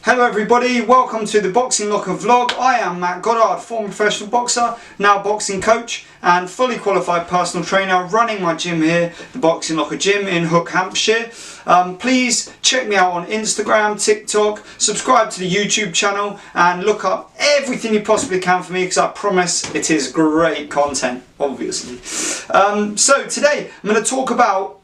Hello everybody, welcome to the Boxing Locker vlog. I am Matt Goddard, former professional boxer, now boxing coach and fully qualified personal trainer, running my gym here, the Boxing Locker Gym in Hook, Hampshire. Please check me out on Instagram, TikTok, subscribe to the YouTube channel and look up everything you possibly can for me because I promise it is great content, obviously. So today I'm going to talk about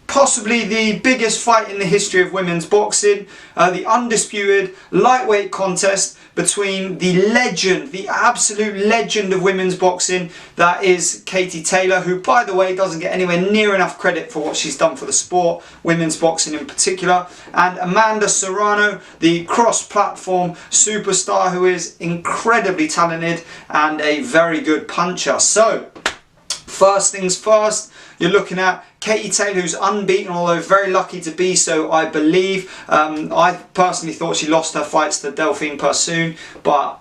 possibly the biggest fight in the history of women's boxing, the Undisputed lightweight contest between the legend, the absolute legend of women's boxing, that is Katie Taylor, who by the way doesn't get anywhere near enough credit for what she's done for the sport, women's boxing in particular, and Amanda Serrano, the cross-platform superstar who is incredibly talented and a very good puncher. So, first things first, you're looking at Katie Taylor, who's unbeaten, although very lucky to be so, I believe. I personally thought she lost her fights to Delphine Persoon, but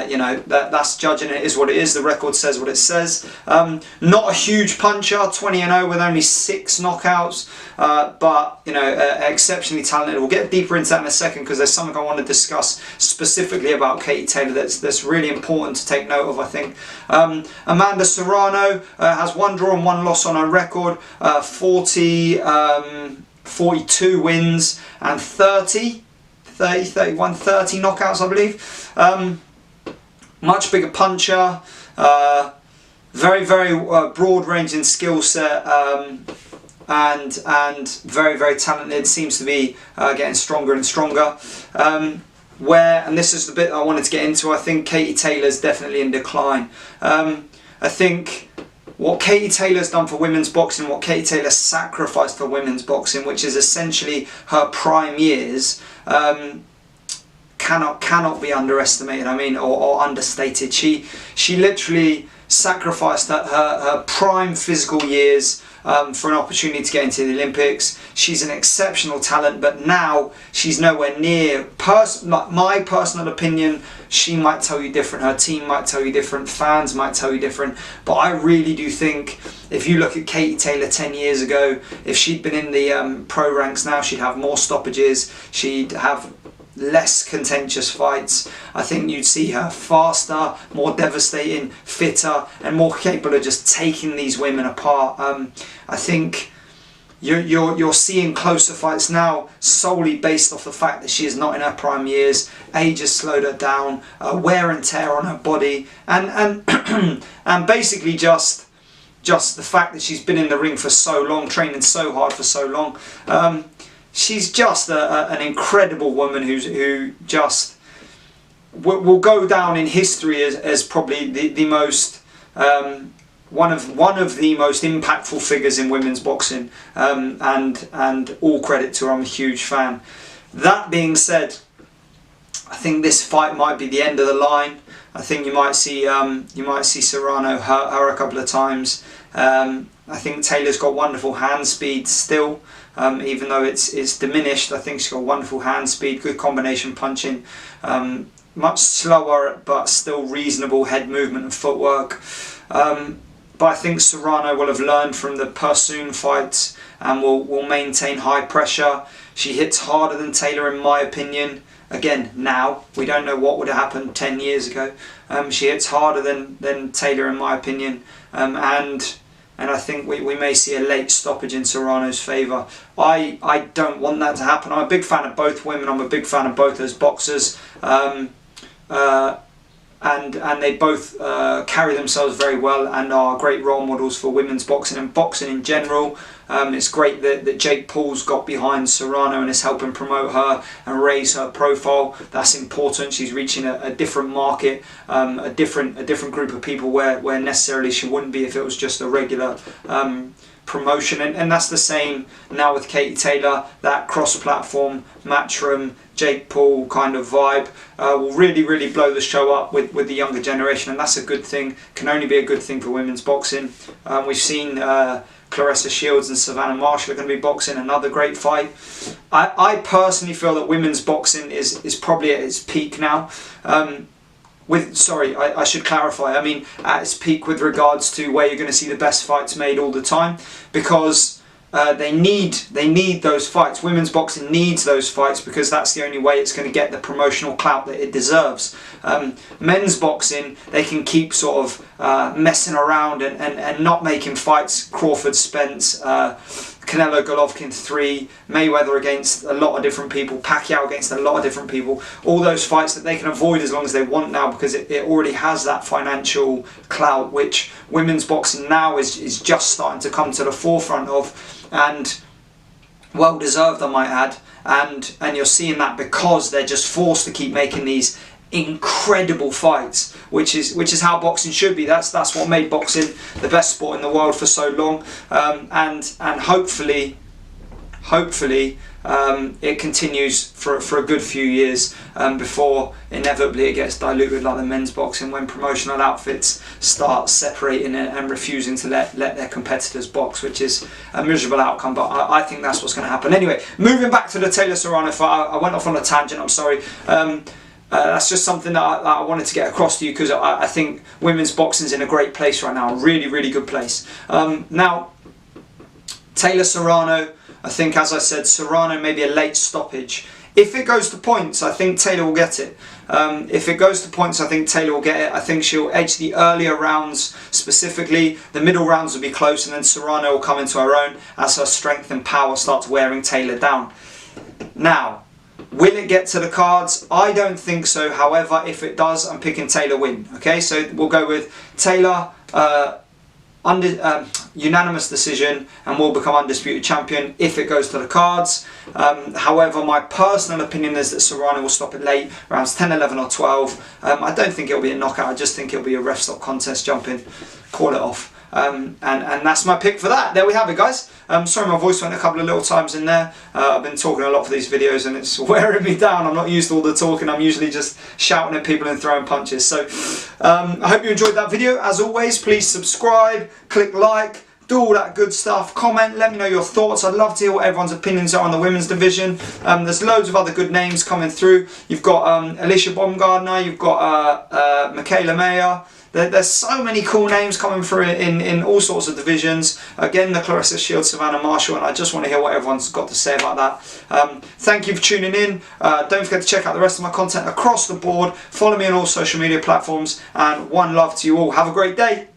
you know, that's judging. It is what it is. The record says what it says. Not a huge puncher, 20-0 with only 6 knockouts, but you know, exceptionally talented. We'll get deeper into that in a second because there's something I want to discuss specifically about Katie Taylor that's really important to take note of, I think. Amanda Serrano has 1 draw and 1 loss on her record, 42 wins and 30 knockouts, I believe. Much bigger puncher, very broad ranging skill set, and very talented. Seems to be getting stronger and stronger. And this is the bit I wanted to get into, I think Katie Taylor's definitely in decline. I think what Katie Taylor's done for women's boxing, what Katie Taylor sacrificed for women's boxing, which is essentially her prime years, cannot be underestimated. I mean, or understated. She literally sacrificed her prime physical years for an opportunity to get into the Olympics. She's an exceptional talent, but now she's nowhere near. My personal opinion, she might tell you different, her team might tell you different, fans might tell you different, but I really do think if you look at Katie Taylor 10 years ago, if she'd been in the pro ranks now, she'd have more stoppages, she'd have less contentious fights. I think you'd see her faster, more devastating, fitter, and more capable of just taking these women apart. I think you're seeing closer fights now solely based off the fact that she is not in her prime years. Age has slowed her down, wear and tear on her body, and and basically just the fact that she's been in the ring for so long, training so hard for so long. She's just an incredible woman who just will go down in history as probably the most one of the most impactful figures in women's boxing, and all credit to her. I'm a huge fan. That being said, I think this fight might be the end of the line. I think you might see Serrano hurt her a couple of times. I think Taylor's got wonderful hand speed still. Even though it's diminished, I think she's got wonderful hand speed, good combination punching, much slower but still reasonable head movement and footwork. But I think Serrano will have learned from the Persoon fights and will maintain high pressure. She hits harder than Taylor in my opinion. Again, now, we don't know what would have happened 10 years ago. She hits harder than Taylor in my opinion, and I think we may see a late stoppage in Serrano's favour. I don't want that to happen. I'm a big fan of both women. I'm a big fan of both as boxers. And they both carry themselves very well and are great role models for women's boxing and boxing in general. It's great that Jake Paul's got behind Serrano and is helping promote her and raise her profile. That's important. She's reaching a different market, a different group of people where necessarily she wouldn't be if it was just a regular promotion, and that's the same now with Katie Taylor. That cross-platform, Matchroom, Jake Paul kind of vibe will really blow the show up with the younger generation, and that's a good thing. Can only be a good thing for women's boxing. We've seen Claressa Shields and Savannah Marshall are going to be boxing, another great fight. I personally feel that women's boxing is probably at its peak now. I should clarify, I mean at its peak with regards to where you're going to see the best fights made all the time, because they need those fights. Women's boxing needs those fights because that's the only way it's going to get the promotional clout that it deserves. Men's boxing, they can keep sort of messing around and not making fights. Crawford, Spence, Canelo, Golovkin 3, Mayweather against a lot of different people, Pacquiao against a lot of different people. All those fights that they can avoid as long as they want now because it already has that financial clout, which women's boxing now is just starting to come to the forefront of, and well deserved, I might add. And you're seeing that because they're just forced to keep making these incredible fights, which is how boxing should be. That's what made boxing the best sport in the world for so long, and hopefully it continues for a good few years before inevitably it gets diluted like the men's boxing, when promotional outfits start separating and refusing to let their competitors box, which is a miserable outcome. But I think that's what's going to happen. Anyway, moving back to the Taylor Serrano fight, I went off on a tangent, I'm sorry. That's just something that I wanted to get across to you because I think women's boxing's in a great place right now, a really, really good place. Now, Taylor Serrano, I think, as I said, Serrano may be a late stoppage. If it goes to points, I think Taylor will get it. If it goes to points, I think Taylor will get it. I think she'll edge the earlier rounds specifically. The middle rounds will be close, and then Serrano will come into her own as her strength and power starts wearing Taylor down. Now, will it get to the cards? I don't think so. However, if it does, I'm picking Taylor win. Okay, so we'll go with Taylor unanimous decision, and will become undisputed champion if it goes to the cards. However, my personal opinion is that Serrano will stop it late, rounds 10, 11 or 12. I don't think it'll be a knockout. I just think it'll be a ref stop contest, jump in, call it off. And that's my pick for that. There we have it, guys. Sorry my voice went a couple of little times in there. I've been talking a lot for these videos and it's wearing me down. I'm not used to all the talking. I'm usually just shouting at people and throwing punches. So I hope you enjoyed that video. As always, please subscribe, click like, do all that good stuff, comment, let me know your thoughts. I'd love to hear what everyone's opinions are on the women's division. There's loads of other good names coming through. You've got Alicia Baumgardner, you've got Michaela Mayer. There's so many cool names coming through in all sorts of divisions. Again, the Clarissa Shields, Savannah Marshall, and I just want to hear what everyone's got to say about that. Thank you for tuning in. Don't forget to check out the rest of my content across the board. Follow me on all social media platforms, and one love to you all. Have a great day.